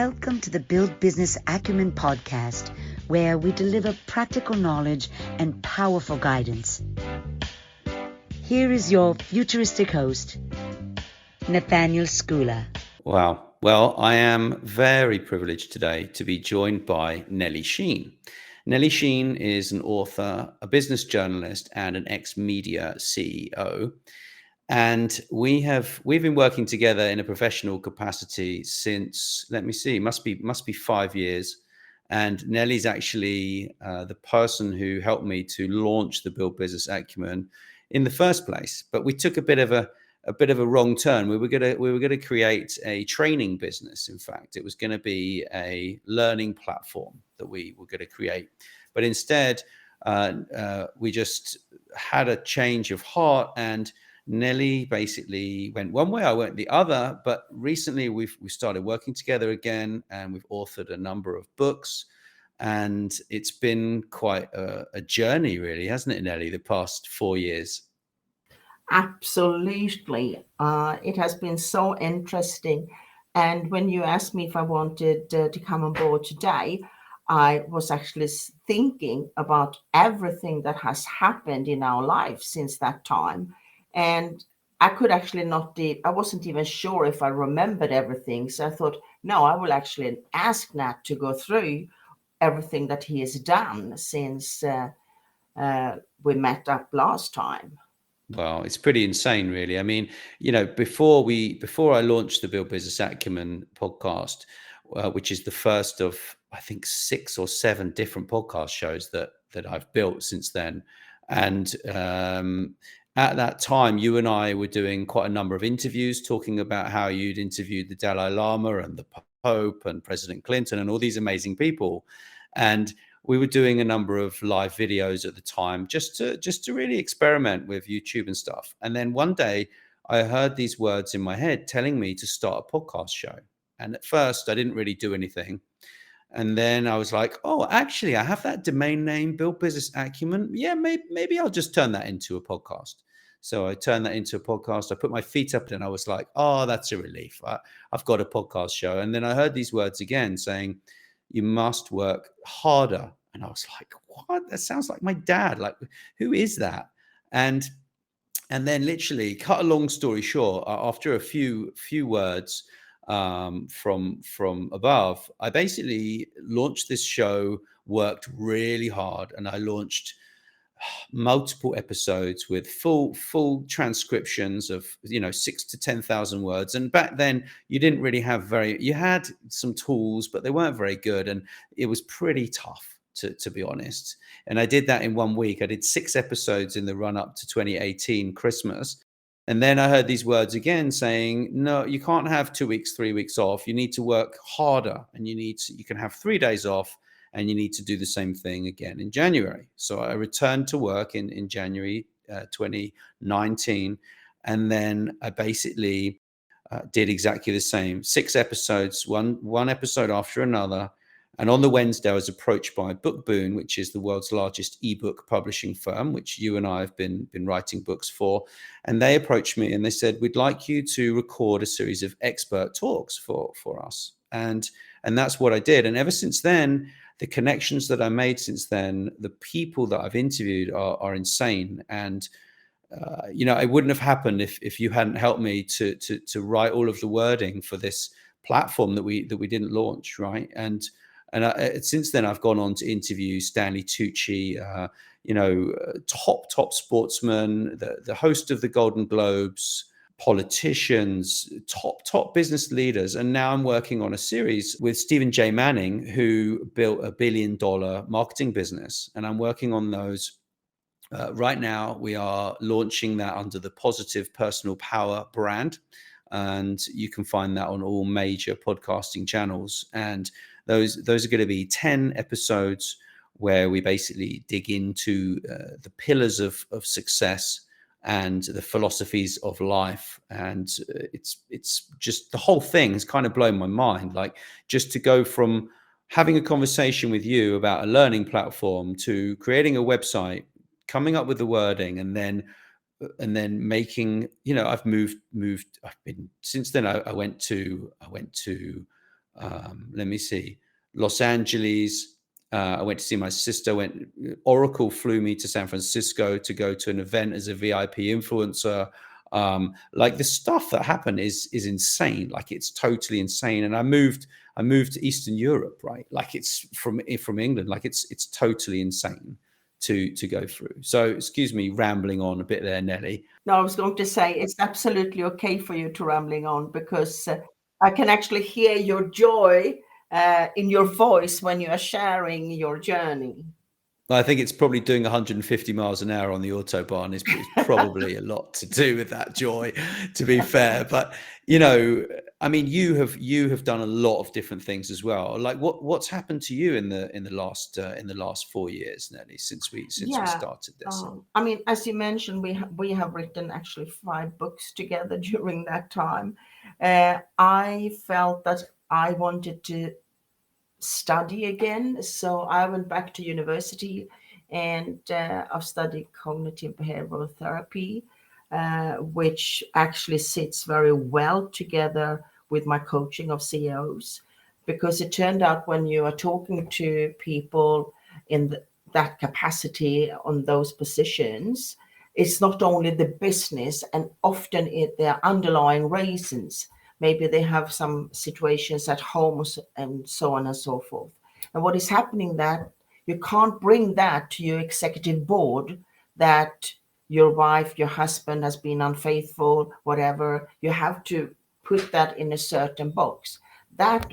Welcome to the Build Business Acumen podcast, where we deliver practical knowledge and powerful guidance. Here is your futuristic host, Nathaniel Skula. Wow. Well, I am very privileged today to be joined by Nelly Shein. Nelly Shein is an author, a business journalist, and an ex-media CEO. And we've been working together in a professional capacity since, must be 5 years. And Nelly's actually the person who helped me to launch the Build Business Acumen in the first place. But we took a bit of a wrong turn. We were gonna create a training business. In fact, it was gonna be a learning platform that we were gonna create. But instead, we just had a change of heart, and Nelly basically went one way, I went the other. But recently we started working together again, and we've authored a number of books. And it's been quite a journey, really, hasn't it, Nelly, the past 4 years? Absolutely. It has been so interesting. And when you asked me if I wanted to come on board today, I was actually thinking about everything that has happened in our life since that time. And I could actually I wasn't even sure if I remembered everything. So I thought, no, I will actually ask Nat to go through everything that he has done since we met up last time. Well, it's pretty insane, really. I mean, before I launched the Build Business Acumen podcast, which is the first of, I think, 6 or 7 different podcast shows that I've built since then. And at that time, you and I were doing quite a number of interviews talking about how you'd interviewed the Dalai Lama and the Pope and President Clinton and all these amazing people. And we were doing a number of live videos at the time just to really experiment with YouTube and stuff. And then one day I heard these words in my head telling me to start a podcast show. And at first I didn't really do anything. And then I was like, oh, actually, I have that domain name, Build Business Acumen. Yeah, maybe I'll just turn that into a podcast. So I turned that into a podcast. I put my feet up and I was like, oh, that's a relief. I've got a podcast show. And then I heard these words again saying, you must work harder. And I was like, what? That sounds like my dad. Like, who is that? And then literally, cut a long story short, after a few words from above, I basically launched this show, worked really hard, and I launched multiple episodes with full transcriptions of 6 to 10,000 words. And back then you didn't really have you had some tools, but they weren't very good, and it was pretty tough to be honest. And I did that in 1 week. I did 6 episodes in the run up to 2018 Christmas. And then I heard these words again saying, no, you can't have 2 weeks, 3 weeks off. You need to work harder, and you can have 3 days off, and you need to do the same thing again in January. So I returned to work in January 2019. And then I basically did exactly the same. 6 episodes, one episode after another. And on the Wednesday, I was approached by Bookboon, which is the world's largest ebook publishing firm, which you and I have been writing books for. And they approached me and they said, we'd like you to record a series of expert talks for us. And that's what I did. And ever since then, the connections that I made since then, the people that I've interviewed are insane. And it wouldn't have happened if you hadn't helped me to write all of the wording for this platform that we didn't launch, right? And since then, I've gone on to interview Stanley Tucci, top sportsmen, the host of the Golden Globes, politicians, top business leaders. And now I'm working on a series with Stephen J. Manning, who built $1 billion marketing business. And I'm working on those. Right now, we are launching that under the Positive Personal Power brand. And you can find that on all major podcasting channels. And those are going to be 10 episodes where we basically dig into the pillars of success and the philosophies of life. And it's just, the whole thing has kind of blown my mind. Like, just to go from having a conversation with you about a learning platform to creating a website, coming up with the wording, and then making, I've moved. I've been, since then I went to let me see, Los Angeles. I went to see my sister. Oracle flew me to San Francisco to go to an event as a VIP influencer. Like the stuff that happened is insane. Like it's totally insane. And I moved to Eastern Europe, right? Like it's from England. Like it's totally insane to go through. So excuse me, rambling on a bit there, Nelly. No, I was going to say it's absolutely okay for you to rambling on, because I can actually hear your joy in your voice when you are sharing your journey. I think it's probably doing 150 miles an hour on the Autobahn is probably a lot to do with that joy, to be fair. But, you know, I mean, you have done a lot of different things as well. Like what's happened to you in the last 4 years, Nelly, since we started this? I mean, as you mentioned, we have written actually 5 books together during that time. I felt that I wanted to study again, so I went back to university, and I've studied cognitive behavioral therapy, which actually sits very well together with my coaching of CEOs, because it turned out when you are talking to people in that capacity on those positions, it's not only the business, and often their underlying reasons. Maybe they have some situations at home and so on and so forth. And what is happening that you can't bring that to your executive board, that your wife, your husband has been unfaithful, whatever. You have to put that in a certain box. That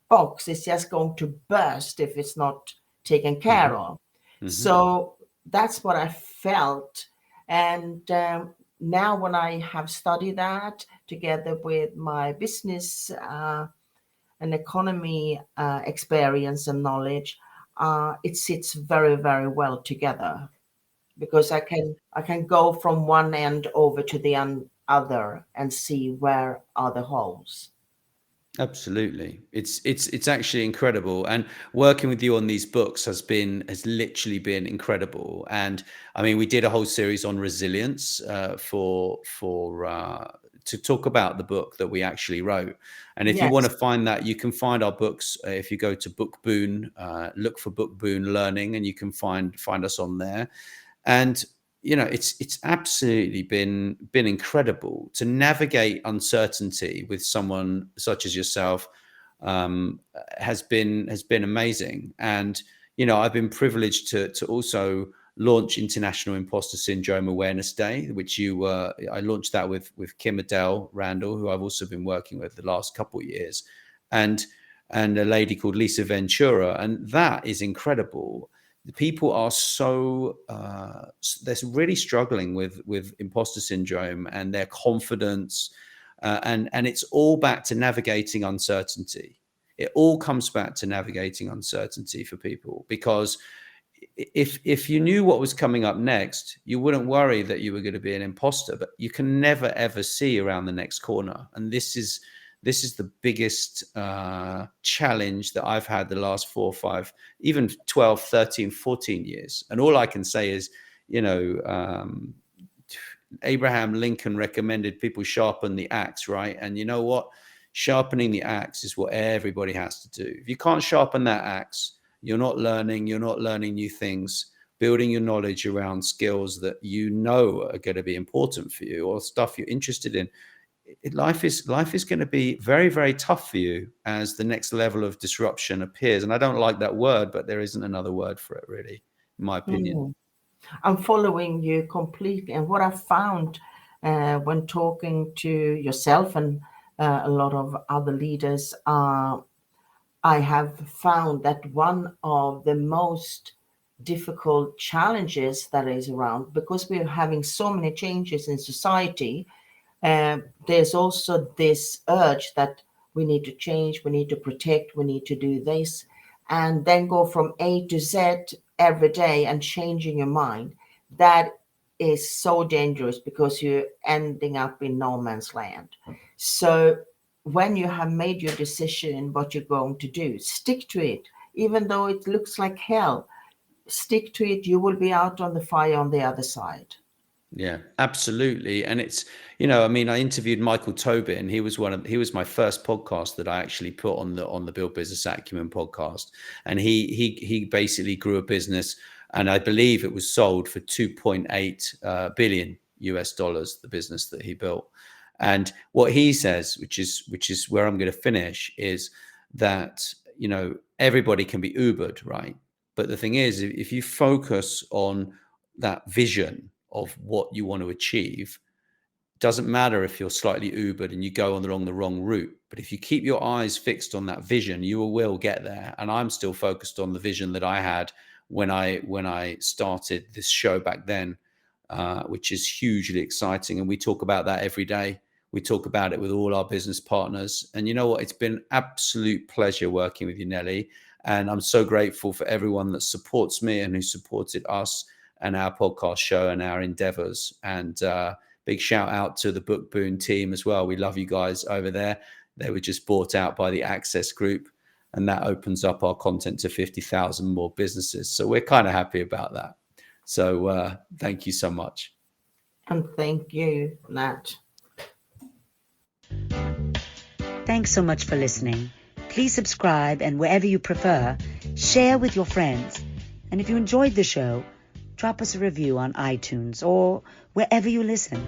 box is just going to burst if it's not taken care of. Mm-hmm. So that's what I felt. And now when I have studied that together with my business and economy experience and knowledge, it sits very, very well together, because I can go from one end over to the other and see where are the holes. Absolutely. It's actually incredible. And working with you on these books has literally been incredible. And I mean, we did a whole series on resilience to talk about the book that we actually wrote. And if you want to find that, you can find our books. If you go to Book Boon, look for Book Boon Learning, and you can find us on there. And you know, it's absolutely been incredible to navigate uncertainty with someone such as yourself. Has been amazing. And you know, I've been privileged to also launch International Imposter Syndrome Awareness Day, which I launched that with Kim Adele Randall, who I've also been working with the last couple of years, and a lady called Lisa Ventura, and that is incredible. The people are they're really struggling with imposter syndrome and their confidence, and it's all back to navigating uncertainty. It all comes back to navigating uncertainty for people, because if you knew what was coming up next, you wouldn't worry that you were going to be an imposter. But you can never ever see around the next corner, and this is the biggest challenge that I've had the last 4 or 5, even 12, 13, 14 years. And all I can say is, you know, Abraham Lincoln recommended people sharpen the axe, right? And you know what? Sharpening the axe is what everybody has to do. If you can't sharpen that axe, you're not learning new things, building your knowledge around skills that you know are going to be important for you, or stuff you're interested in. Life is going to be very, very tough for you as the next level of disruption appears. And I don't like that word, but there isn't another word for it, really, in my opinion. I'm following you completely. And what I found when talking to yourself and a lot of other leaders, I have found that one of the most difficult challenges that is around, because we're having so many changes in society, there's also this urge that we need to change, we need to protect, we need to do this, and then go from A to Z every day and changing your mind. That is so dangerous, because you're ending up in no man's land. So when you have made your decision what you're going to do, stick to it. Even though it looks like hell, stick to it. You will be out on the fire on the other side. Yeah, absolutely. And it's, I mean, I interviewed Michael Tobin. He was my first podcast that I actually put on the Build Business Acumen podcast. And he basically grew a business, and I believe it was sold for 2.8 billion US dollars, the business that he built. And what he says, which is where I'm going to finish, is that, everybody can be Ubered, right? But the thing is, if you focus on that vision of what you want to achieve, doesn't matter if you're slightly Ubered and you go along the wrong route. But if you keep your eyes fixed on that vision, you will get there. And I'm still focused on the vision that I had when I started this show back then, which is hugely exciting. And we talk about that every day. We talk about it with all our business partners. And you know what? It's been absolute pleasure working with you, Nelly. And I'm so grateful for everyone that supports me and who supported us and our podcast show and our endeavors. And big shout out to the Book Boon team as well. We love you guys over there. They were just bought out by the Access Group, and that opens up our content to 50,000 more businesses. So we're kind of happy about that. So thank you so much. And thank you, Nat. Thanks so much for listening. Please subscribe, and wherever you prefer, share with your friends. And if you enjoyed the show, drop us a review on iTunes or wherever you listen.